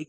1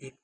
1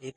1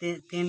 3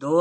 2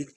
1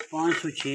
5-6